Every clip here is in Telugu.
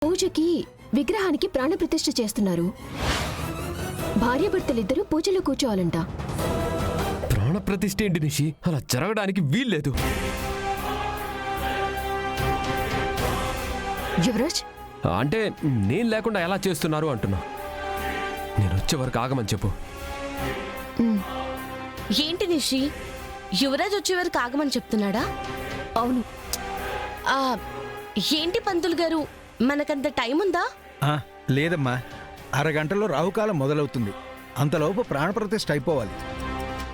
పూజకి విగ్రహానికి ప్రాణప్రతిష్ఠ చేస్తున్నారు. భార్యాభర్తలిద్దరూ పూజలో కూర్చోవాలంట. ప్రాణప్రతిష్ఠ ఏంటి నిషి? అలా జరగడానికి వీల్లేదు. యువరాజ్, అంటే నేను లేకుండా ఎలా చేస్తున్నారు అంటున్నా. నేను వచ్చే వరకు ఆగమని చెప్పు. ఏంటి నిషి, యువరాజ్ వచ్చే వరకు ఆగమని చెప్తున్నాడా? అవును. ఏంటి పంతులు గారు, మనకంత టైం ఉందా? లేదమ్మా, అరగంటలో రాహుకాలం మొదలవుతుంది. అంతలోపు ప్రాణప్రతిష్ఠ అయిపోవాలి.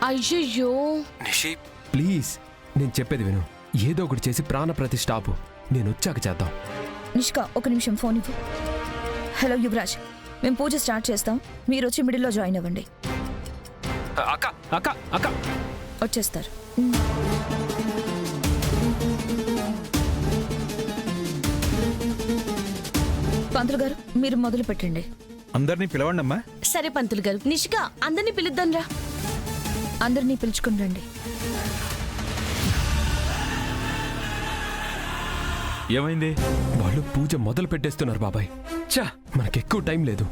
అయ్యయ్యో నిషి ప్లీజ్, నేను చెప్పేది విను. ఏదో ఒకటి చేసి ప్రాణప్రతిష్ఠ ఆపు. నేను వచ్చాక చేద్దాం. నిష్కా, ఒక నిమిషం ఫోన్ ఇవ్వు. హలో యువరాజ్, మేము పూజ స్టార్ట్ చేస్తాం. మీరు వచ్చి మిడిల్లో జాయిన్ అవ్వండి. అక్క అక్క అక్క వచ్చేస్తారు. పంతులు గారు, మీరు మొదలు పెట్టండి. అందరినీ పిలవండమ్మా. సరే పంతులు గారు. నిషిక, అందరినీ పిలుద్దాం రా. అందరినీ పిలుచుకుని రండి. ఏమైంది? వాళ్ళు పూజ మొదలు పెట్టేస్తున్నారు బాబాయ్. చా, మనకెక్కువ టైం లేదు.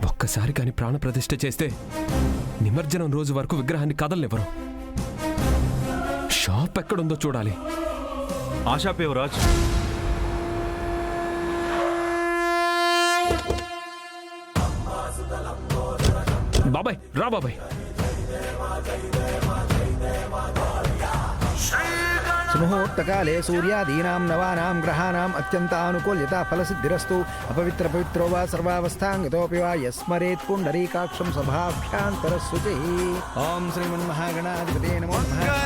ఒక్కసారి కానీ ప్రాణప్రతిష్ఠ చేస్తే నిమజ్జనం రోజు వరకు విగ్రహాన్ని కదలనివ్వరు. షాప్ ఎక్కడుందో చూడాలి. ఆశాపే యువరాజ్. బాబాయ్ రా బాబాయ్. సుముహూర్తకాలే సూర్యాదీనాం నవానాం గ్రహాణాం అత్యంతానుకూల్యత ఫలసిద్ధిరస్తు. అపవిత్ర పవిత్రో వా సర్వావస్థాంగతోపి వా యస్మరేత్ పుండరీకాక్షం సభాభ్యాంతరస్సుచి. ఓం శ్రీమన్మహాగణాధిపతే నమో నమః.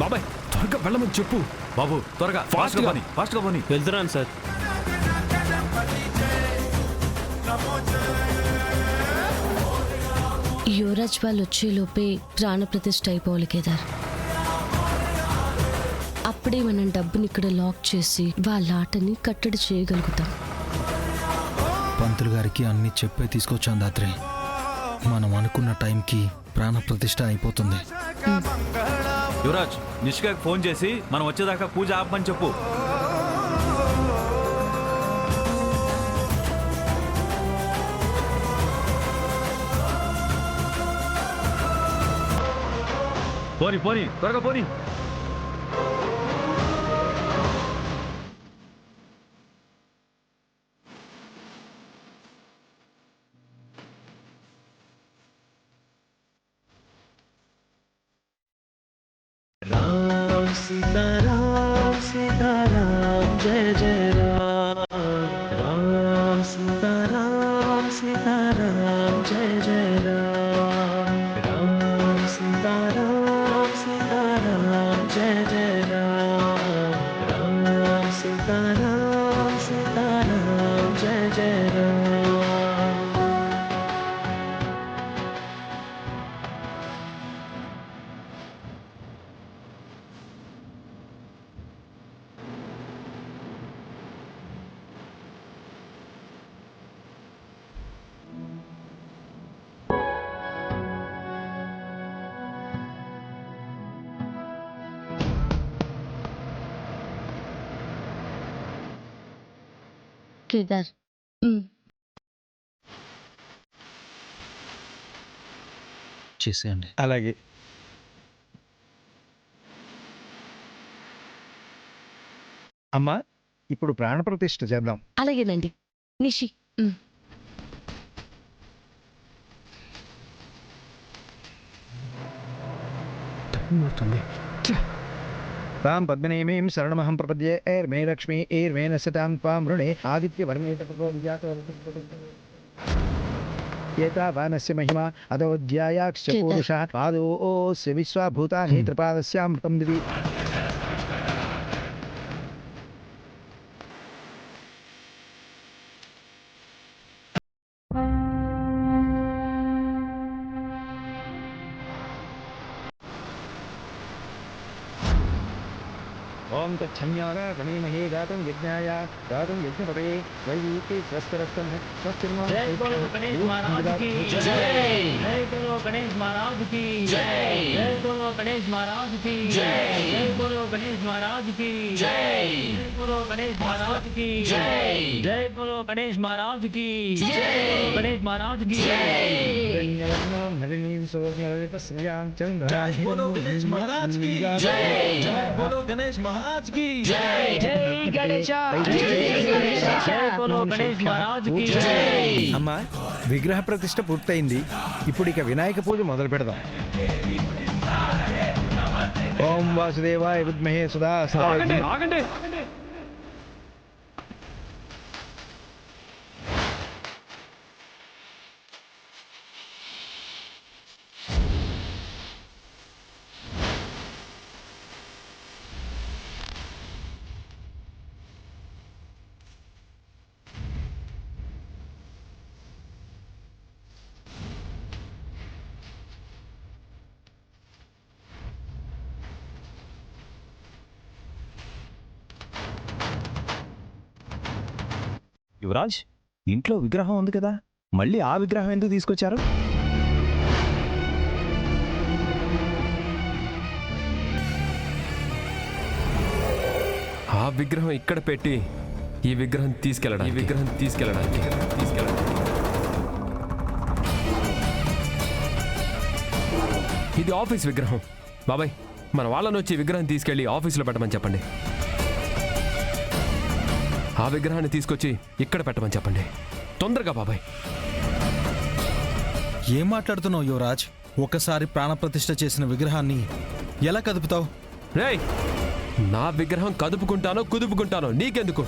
బాబాయ్ త్వరగా వెళ్ళమని చెప్పు. బాబు త్వరగా ఫాస్ట్ గా పోనీ. వెళ్తున్నాను సార్. యువరాజ్ వాళ్ళు వచ్చేలోపే ప్రాణప్రతిష్ఠ అయిపోవాలి కేదార్. అప్పుడే మనం డబ్బుని ఇక్కడ లాక్ చేసి వాళ్ళ ఆటని కట్టడి చేయగలుగుతాం. పంతులు గారికి అన్ని చెప్పే తీసుకొచ్చాం దాత్రి. మనం అనుకున్న టైంకి ప్రాణప్రతిష్ఠ అయిపోతుంది. యువరాజ్, నిష్కాకి ఫోన్ చేసి మనం వచ్చేదాకా పూజ ఆపమని చెప్పు. పోనీ త్వరగా పోనీ. सीताराम सीताराम जय जय राम. राम सीताराम सीताराम जय जय राम. राम सीताराम सीताराम जय जय राम. राम सीताराम सीताराम जय जय राम. కేదార్, చేసేయండి. అలాగే. అమ్మా, ఇప్పుడు ప్రాణప్రతిష్ఠ చేద్దాం. అలాగేనండి. నిషి, తాం పద్మనేమీం శరణమహం ప్రపద్యే. మే లక్ష్మీ ఏర్మే నశ్యతాం త్వాం వృణే ఆదిత్య ఏతావానస్య మహిమా అదోధ్యాయాక్ష పూరుషः పాదోస్య విశ్వభూతాని త్రిపాదస్యామృతం దివి. ఓం ఓం తచ్చన్యాయ గణేమహే గాతం యజ్ఞాయ గాతం యజ్ఞపతే వైవీకి స్వస్తిరస్తం స్వస్తిర్మా जय बोलो गणेश महाराज की जय जय बोलो गणेश महाराज की जय जय बोलो गणेश महाराज की जय जय बोलो गणेश महाराज की जय जय बोलो गणेश महाराज की जय जय बोलो गणेश महाराज की जय गणेश महाराज की जय नलिनीं सोम्यस्यां चन्द्राय बोलो गणेश महाराज की जय जय बोलो गणेश महाराज की जय जय गणेश जय बोलो गणेश महाराज की जय అమ్మా విగ్రహ ప్రతిష్ఠ పూర్తయింది. ఇప్పుడు ఇక వినాయక పూజ మొదలు పెడదాం. ఓం వాసుదేవాయ విద్మహే సుధా ఆగండి. యువరాజ్, ఇంట్లో విగ్రహం ఉంది కదా, మళ్ళీ ఆ విగ్రహం ఎందుకు తీసుకొచ్చారు? ఆ విగ్రహం ఇక్కడ పెట్టి ఈ విగ్రహం తీసుకెళ్ళడానికి ఇది ఆఫీస్ విగ్రహం. బాబాయ్, మన వాళ్ళని వచ్చి విగ్రహం తీసుకెళ్ళి ఆఫీసులో పెట్టమని చెప్పండి. ఆ విగ్రహాన్ని తీసుకొచ్చి ఇక్కడ పెట్టమని చెప్పండి. తొందరగా బాబాయ్. ఏం మాట్లాడుతున్నావు యువరాజ్? ఒకసారి ప్రాణప్రతిష్ఠ చేసిన విగ్రహాన్ని ఎలా కదుపుతావు? రేయ్, నా విగ్రహం కదుపుకుంటానో కుదుపుకుంటానో నీకెందుకు?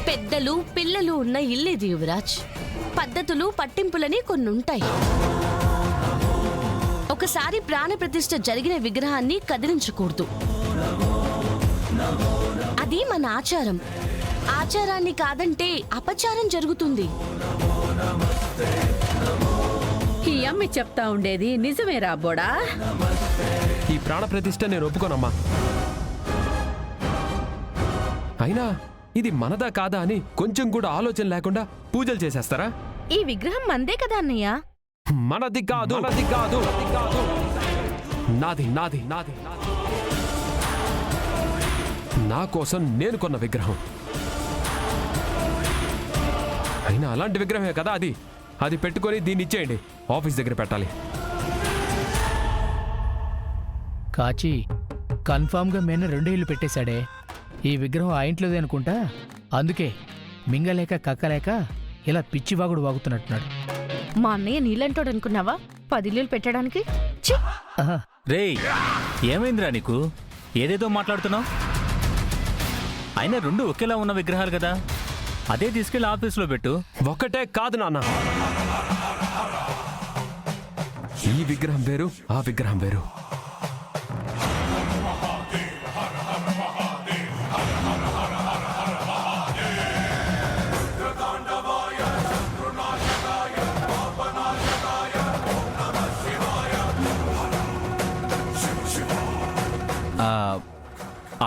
పెద్దలు పిల్లలు ఉన్న ఇల్లేది యువరాజ్. పద్ధతులు పట్టింపులని కొన్నుంటాయి. ఒకసారి ప్రాణప్రతిష్ఠ జరిగిన విగ్రహాన్ని కదిలించకూడదు. అది మన ఆచారం. ఆచారాన్ని కాదంటే అపచారం జరుగుతుంది. ఈ అమ్మి చెప్తా ఉండేది నిజమే రాబోడా. ఈ ప్రాణ ప్రతిష్ఠ నేను ఒప్పుకోనమ్మా. అయినా ఇది మనదా కాదా అని కొంచెం కూడా ఆలోచన లేకుండా పూజలు చేసేస్తారా? ఈ విగ్రహం మందే కదా అన్నయ్య. మనది కాదు. నాది. నా కోసం నేను కొన్న విగ్రహం. అయినా అలాంటి విగ్రహమే కదా అది పెట్టుకొని దీన్ని ఇచ్చేయండి. ఆఫీస్ దగ్గర పెట్టాలి. కాచి కన్ఫామ్గా మేన 2 ఇళ్ళు పెట్టేశాడే. ఈ విగ్రహం ఆ ఇంట్లోదే అనుకుంటా. అందుకే మింగలేక కక్కలేక ఇలా పిచ్చివాగుడు వాగుతున్నట్టున్నాడు. మా అన్నయ్య నీళ్ళంటోడు అనుకున్నావా 10 ఇల్లులు పెట్టడానికి? రేయ్, ఏమైందిరా నీకు? ఏదేదో మాట్లాడుతున్నావు? అయినా 2 ఒకేలా ఉన్న విగ్రహాలు కదా, అదే తీసుకెళ్ళి ఆఫీసులో పెట్టు. ఒకటే కాదు నాన్న. ఈ విగ్రహం వేరు, ఆ విగ్రహం వేరు.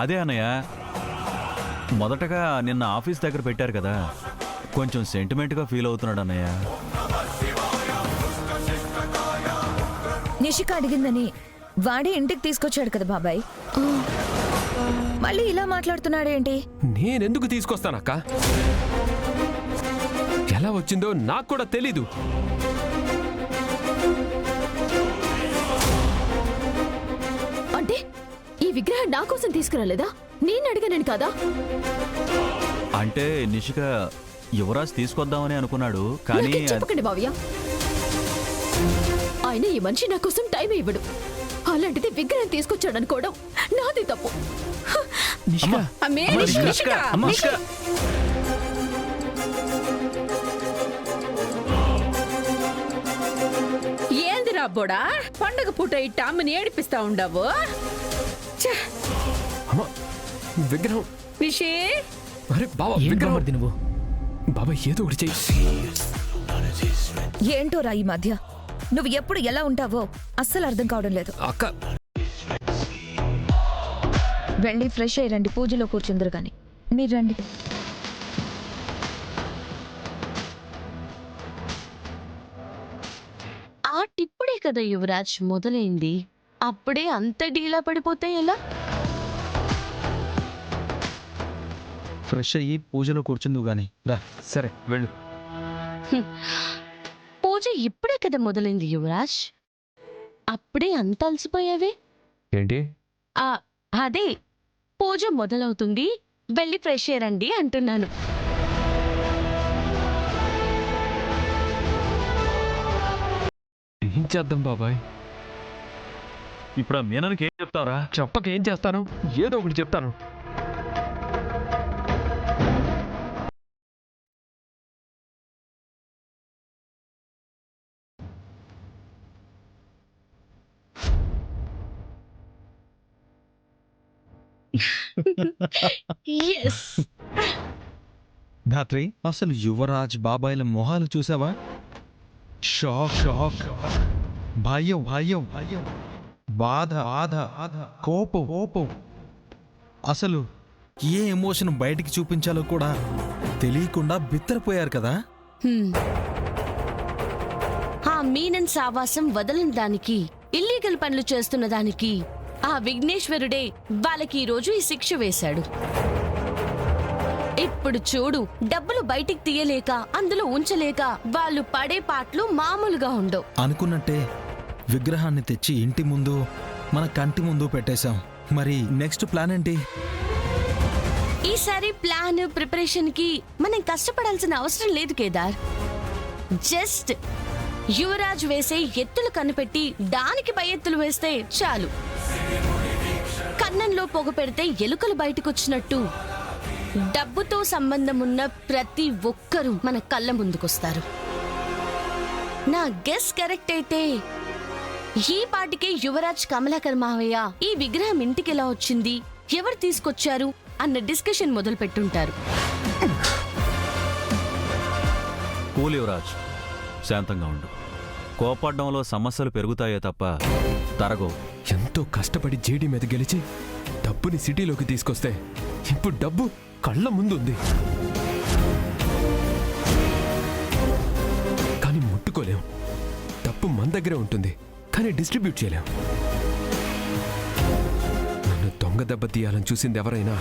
అదే అన్నయ్య, మొదటగా నిన్న ఆఫీస్ దగ్గర పెట్టారు కదా, కొంచెం సెంటిమెంట్గా ఫీల్ అవుతున్నాడు అన్నయ్య. నిషిక అడిగిందని వాడే ఇంటికి తీసుకొచ్చాడు కదా బాబాయ్. మళ్ళీ ఇలా మాట్లాడుతున్నాడేంటి? నేనెందుకు తీసుకొస్తానక్క? ఎలా వచ్చిందో నాకు కూడా తెలీదు. అంటే ఈ విగ్రహం నా కోసం తీసుకురాలేదా? నేను అడిగానని కాదా? అంటే నిషిక యువరాజ్ తీసుకొద్దామని అనుకున్నాడు, కానీ నాకేం చెప్పకండి బావయ్య. ఆయన ఈ మనిషి నా కోసం టైం ఇవ్వడు. అలాంటిది విగ్రహం తీసుకొచ్చాడు అనుకోవడం నాది తప్పు. ఏంది రాబోడా, పండగ పూట ఇట్ట అమ్మని ఏడిపిస్తా ఉండవు. విగ్రహం నిషి, అరే బాబా, విగ్రహం నువ్వు బాబా ఏదో ఒకటి చెయ్యి. ఏంటోరా ఈ మధ్య నువ్వు ఎప్పుడు ఎలా ఉంటావో అస్సలు అర్థం కావడం లేదు. అక్క వెళ్ళి ఫ్రెష్ అయ్యి రండి, పూజలో కూర్చుందరు కానీ. మీరు రండి. ఆటిప్పుడే కదా యువరాజ్ మొదలైంది, అప్పుడే అంత డీలా పడిపోతే ఎలా? ఫ్రెష్ అయ్యి పూజలో కూర్చుందువు గాని రా. సరే వెళ్ళు. పూజ ఇప్పుడే కదా మొదలైంది యువరాజ్, అప్పుడే అంత అలసిపోయావే? ఏంటి? అదే పూజ మొదలవుతుంది, వెళ్ళి ఫ్రెష్ అయ్యారండి అంటున్నాను. ఏం చేద్దాం బాబాయ్? ఇప్పుడు ఆ మీనానికి ఏం చెప్తావురా? చెప్పక ఏం చేస్తాను? ఏదో ఒకటి చెప్తాను. Yes. ధాత్రి, అసలు యువరాజ్ బాబాయ్ల మొహాలు చూసావా? షాక్ షాక్, భయం భయం, బాధ బాధ, కోపం కోపం. అసలు ఏ ఎమోషన్ బయటికి చూపించాలో కూడా తెలియకుండా బిత్తరపోయారు కదా. ఆ మీనన్ సావాసం వదలని దానికి, ఇల్లీగల్ పనులు చేస్తున్న దానికి ఆ విఘ్నేశ్వరుడే వాళ్ళకి ఈరోజు ఈ శిక్ష వేశాడు. ఇప్పుడు చూడు, డబ్బులు బయటికి తీయలేక, అందులో ఉంచలేక వాళ్ళు పడే పాటలు మామూలుగా ఉండవు. అనుకున్నట్టే విగ్రహాన్ని తెచ్చి ఇంటి ముందు, మన కంటి ముందు పెట్టేశాం. మరి నెక్స్ట్ ప్లాన్ ఏంటి? ఈసారి ప్లాన్ ప్రిపరేషన్ కి మనం కష్టపడాల్సిన అవసరం లేదు కేదార్. జస్ట్ యువరాజ్ వేసే ఎత్తులు కనిపెట్టి దానికి పై ఎత్తులు వేస్తే చాలు. కన్నంలో పొగ పెడితే ఎలుకలు బయటకొచ్చినట్టు డబ్బుతో సంబంధం ఉన్న ప్రతి ఒక్కరూ మన కళ్ళ ముందుకొస్తారు. నా గెస్ కరెక్ట్ అయితే ఈ పాటికే యువరాజ్ కమలాకర్ మావయ్య ఈ విగ్రహం ఇంటికి ఎలా వచ్చింది, ఎవరు తీసుకొచ్చారు అన్న డిస్కషన్ మొదలు పెట్టుంటారు. కూల్ యువరాజ్, శాంతంగా ఉండు. కోపడ్డంలో సమస్యలు పెరుగుతాయే తప్ప తరగవు. ఎంతో కష్టపడి జేడీ మీద గెలిచి డబ్బుని సిటీలోకి తీసుకొస్తే ఇప్పుడు డబ్బు కళ్ళ ముందుంది, కానీ ముట్టుకోలేం. డబ్బు మన దగ్గరే ఉంటుంది, కానీ డిస్ట్రిబ్యూట్ చేయలేం. నన్ను దొంగ దెబ్బ తీయాలని చూసింది ఎవరైనా,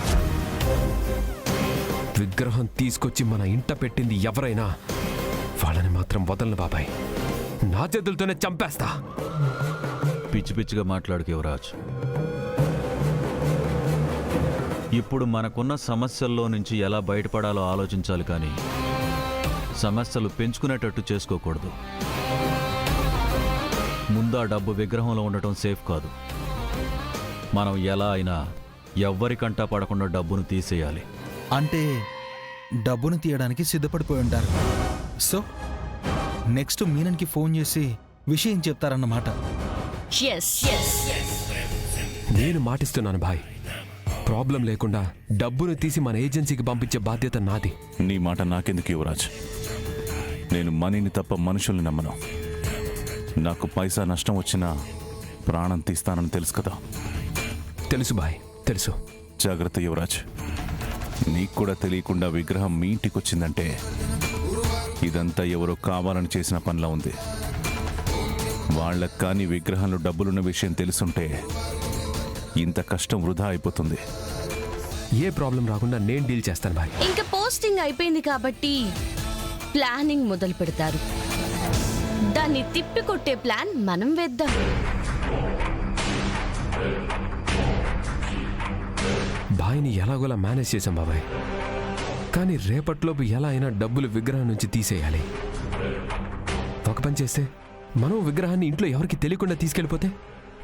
విగ్రహం తీసుకొచ్చి మన ఇంట పెట్టింది ఎవరైనా, వాళ్ళని మాత్రం వదలను బాబాయ్. నా చేతులతోనే చంపేస్తా. పిచ్చి పిచ్చిగా మాట్లాడుకు యువరాజ్. ఇప్పుడు మనకున్న సమస్యల్లో నుంచి ఎలా బయటపడాలో ఆలోచించాలి, కానీ సమస్యలు పెంచుకునేటట్టు చేసుకోకూడదు. ముందా డబ్బు విగ్రహంలో ఉండటం సేఫ్ కాదు. మనం ఎలా అయినా ఎవ్వరికంటా పడకుండా డబ్బును తీసేయాలి. అంటే డబ్బును తీయడానికి సిద్ధపడిపోయి ఉంటారు. సో నెక్స్ట్ మీనన్కి ఫోన్ చేసి విషయం చెప్తారన్నమాట. నేను మాటిస్తున్నాను భాయ్, ప్రాబ్లం లేకుండా డబ్బును తీసి మన ఏజెన్సీకి పంపించే బాధ్యత నాది. నీ మాట నాకెందుకు యువరాజ్? నేను మనీని తప్ప మనుషుల్ని నమ్మను. నాకు పైసా నష్టం వచ్చినా ప్రాణం తీస్తానని తెలుసు కదా. తెలుసు భాయ్, తెలుసు. జాగ్రత్త యువరాజ్. నీకు కూడా తెలియకుండా విగ్రహం మీ ఇంటికి వచ్చిందంటే ఇదంతా ఎవరో కావాలని చేసిన పనిలా ఉంది. వాళ్ళకి కానీ విగ్రహంలో డబ్బులున్న విషయం తెలుసుంటే ఇంత కష్టం వృధా అయిపోతుంది. ఏ ప్రాబ్లం రాకుండా నేను డీల్ చేస్తాను భాయ్. ఇంకా పోస్టింగ్ అయిపోయింది కాబట్టి ప్లానింగ్ మొదలు పెడతారు. దాన్ని తిప్పికొట్టే ప్లాన్ మనం వేద్దాం. భాయ్ని ఎలాగోలా మేనేజ్ చేశాం బాబాయ్, కానీ రేపట్లోపు ఎలా అయినా డబ్బులు విగ్రహం నుంచి తీసేయాలి. ఒక పని చేస్తే మనం విగ్రహాన్ని ఇంట్లో ఎవరికి తెలియకుండా తీసుకెళ్ళిపోతే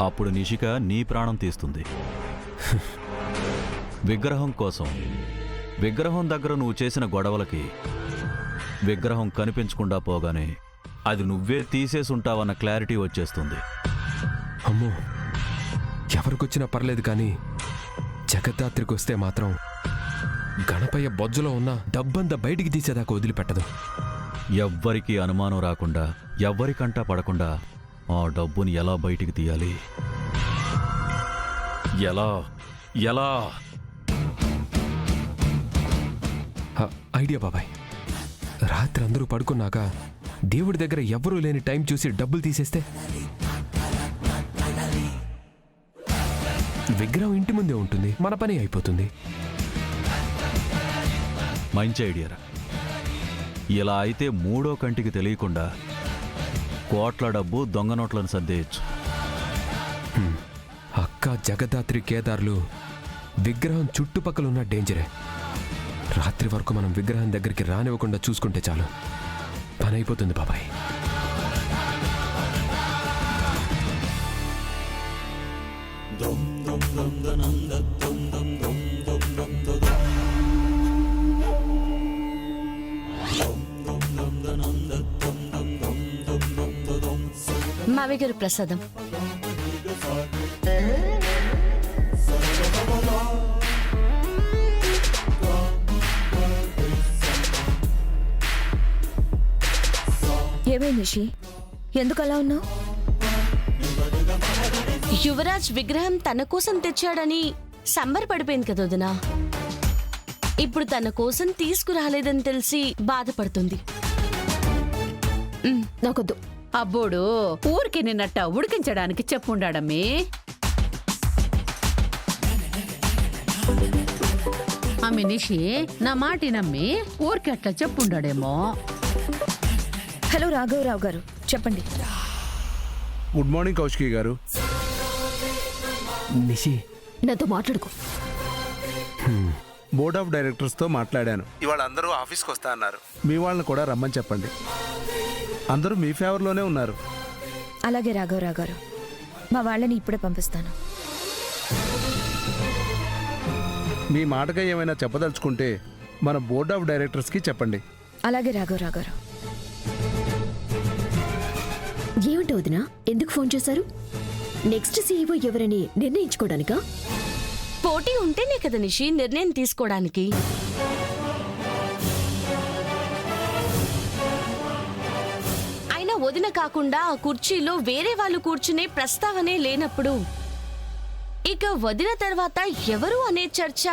అప్పుడు నిషిక నీ ప్రాణం తీస్తుంది. విగ్రహం కోసం, విగ్రహం దగ్గర నువ్వు చేసిన గొడవలకి విగ్రహం కనిపించకుండా పోగానే అది నువ్వే తీసేసుంటావన్న క్లారిటీ వచ్చేస్తుంది. అమ్మో, ఎవరికొచ్చినా పర్లేదు, కానీ జగద్ధాత్రికి వస్తే మాత్రం గణపయ్య బొజ్జులో ఉన్న డబ్బంతా బయటికి తీసేదాకా వదిలిపెట్టదు. ఎవ్వరికీ అనుమానం రాకుండా, ఎవ్వరికంటా పడకుండా ఆ డబ్బుని ఎలా బయటికి తీయాలి, ఎలా ఎలా? ఐడియా బాబాయ్. రాత్రి అందరూ పడుకున్నాక దేవుడి దగ్గర ఎవ్వరూ లేని టైం చూసి డబ్బులు తీసేస్తే విగ్రహం ఇంటి ముందే ఉంటుంది, మన పని అయిపోతుంది. మంచి ఐడియారా. ఇలా అయితే మూడో కంటికి తెలియకుండా కోట్ల డబ్బు దొంగ నోట్లను సర్దేయచ్చు. అక్క, జగదాత్రి, కేదార్లు విగ్రహం చుట్టుపక్కల ఉన్న డేంజరే. రాత్రి వరకు మనం విగ్రహం దగ్గరికి రానివ్వకుండా చూసుకుంటే చాలు, పని అయిపోతుంది బాబాయ్. మావయ్య గారు ప్రసాదం. ఏమైంది నిషి? ఎందుకు అలా ఉన్నావు? యువరాజ్ విగ్రహం తన కోసం తెచ్చాడని సంబరపడిపోయింది కదా వదినా. ఇప్పుడు తన కోసం తీసుకురాలేదని తెలిసి బాధపడుతుంది. నాకొద్దు. అబ్బోడు ఊరికి నిన్నట్ట ఉడికించడానికి చెప్పుండాడమ్మి. ఆమె నిషి నా మాటి నమ్మి ఊరికి అట్లా చెప్పుండాడేమో. హలో రాఘవరావు గారు, చెప్పండి. గుడ్ మార్నింగ్ కౌశికి గారు. నిషి, నాతో మాట్లాడుకో. బోర్డ్ ఆఫ్ డైరెక్టర్స్తో మాట్లాడాను. ఇవాళ అందరూ ఆఫీస్కి వస్తా అన్నారు. మీ వాళ్ళని కూడా రమ్మని చెప్పండి. అందరూ మీ ఫేవర్లోనే ఉన్నారు. అలాగే రాఘవరావు గారు, మా వాళ్ళని ఇప్పుడే పంపిస్తాను. మీ మాటగా ఏమైనా చెప్పదలుచుకుంటే మన బోర్డ్ ఆఫ్ డైరెక్టర్స్కి చెప్పండి. అలాగే రాఘవరావు గారు. ఏమిటి వదినా, ఎందుకు ఫోన్ చేశారు? నెక్స్ట్ సీఈఓ ఎవరని నిర్ణయించుకోవడానికా? పోటీ ఉంటేనే కదా నిషి నిర్ణయం తీసుకోవడానికి. అయినా వదిన కాకుండా ఆ కుర్చీలో వేరే వాళ్ళు కూర్చునే ప్రస్తావనే లేనప్పుడు ఇక వదిన తర్వాత ఎవరు అనే చర్చ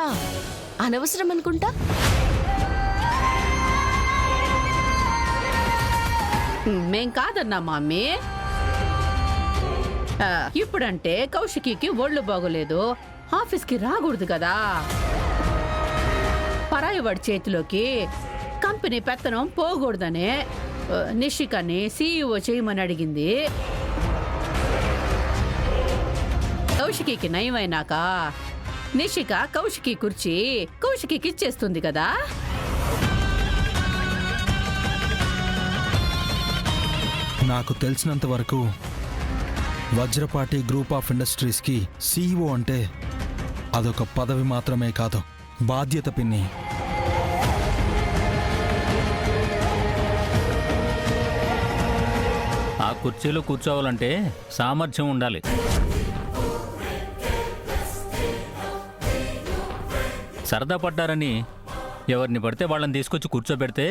అనవసరం అనుకుంటా. మేం కాదన్నా మమ్మీ. ఇప్పుడంటే కౌశికి ఒళ్ళు బాగోలేదు, ఆఫీస్కి రాకూడదు కదా. పరాయి వాడి చేతిలోకి కంపెనీ పెత్తనం పోకూడదనే నిషికని సీఈఓ చేయమని అడిగింది. కౌశికి నయమైనాక నిషిక కౌశికి కుర్చీ కౌశికి ఇచ్చేస్తుంది కదా. నాకు తెలిసినంత వరకు వజ్రపాటి గ్రూప్ ఆఫ్ ఇండస్ట్రీస్కి సీఈఓ అంటే అదొక పదవి మాత్రమే కాదు, బాధ్యత పిన్ని. ఆ కుర్చీలో కూర్చోవాలంటే సామర్థ్యం ఉండాలి. సరదా పడ్డారని ఎవరిని పడితే వాళ్ళని తీసుకొచ్చి కూర్చోబెడితే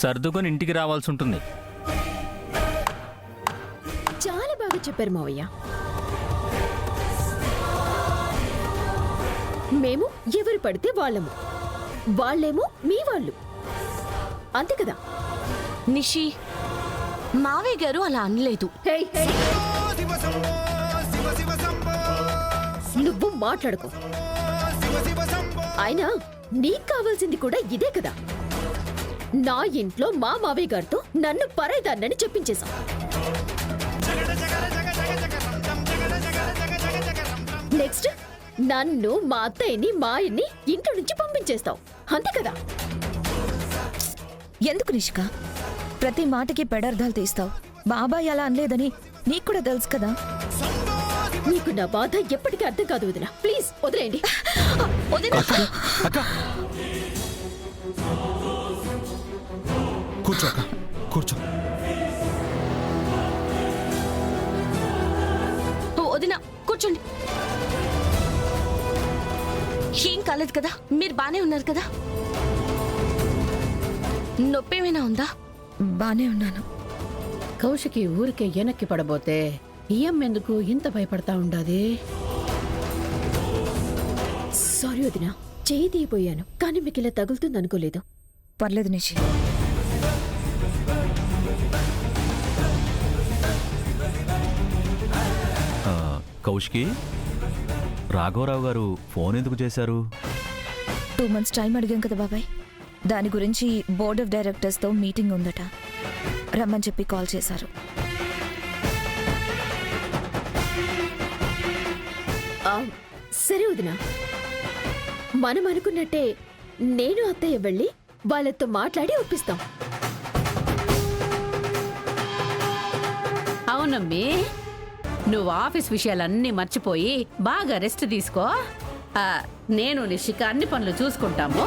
సర్దుకొని ఇంటికి రావాల్సి ఉంటుంది. చాలా బాగా చెప్పారు మావయ్య. మేము ఎవరు పడితే వాళ్ళము, వాళ్ళేమో మీ వాళ్ళు, అంతే కదా నిషి. మావయ్య గారు అలా అనలేదు. నువ్వు మాట్లాడుకో. అయినా నీకు కావాల్సింది కూడా ఇదే కదా. నా ఇంట్లో మా మావయ్య గారితో నన్ను పరాయిదాన్నని చెప్పించేశాం. నెక్స్ట్ నన్ను, మా అత్తయ్యని, మా ఆయన్ని ఇంట్లో నుంచి పంపించేస్తావు, అంతే కదా. ఎందుకు నిషిక ప్రతి మాటకి పెడార్థాలు తీస్తావు? బాబాయ్ అలా అనలేదని నీకు కూడా తెలుసు కదా. నీకు నా బాధ ఎప్పటికీ అర్థం కాదు వదిన. ప్లీజ్ వదిలేయండి. కూర్చో అక్క, కూర్చో. వదిన కూర్చోండి. ఏం కాలేదు కదా, మీరు బానే ఉన్నారు కదా? నొప్పేమైనా ఉందా? బానే ఉన్నాను. కౌశికి ఊరికే వెనక్కి పడబోతే ఎందుకు ఇంత భయపడతా ఉండాది? సారీ వదిన, చేయి తీయిపోయాను, కానీ మీకు ఇలా తగులుతుంది అనుకోలేదు. పర్లేదు నిషి. కౌశికి, రాఘవరావు గారు ఫోన్ ఎందుకు చేశారు? 2 months టైం అడిగాం కదా బాబాయ్, దాని గురించి బోర్డ్ ఆఫ్ డైరెక్టర్స్తో మీటింగ్ ఉందట, రమ్మని చెప్పి కాల్ చేశారు. సరే వదిన, మనం అనుకున్నట్టే నేను అత్తయ్య వెళ్ళి వాళ్ళతో మాట్లాడి ఒప్పిస్తాం. అవునమ్మి, నువ్వు ఆఫీస్ విషయాలన్నీ మర్చిపోయి బాగా రెస్ట్ తీసుకో. నేను నిషిక అన్ని పనులు చూసుకుంటాము.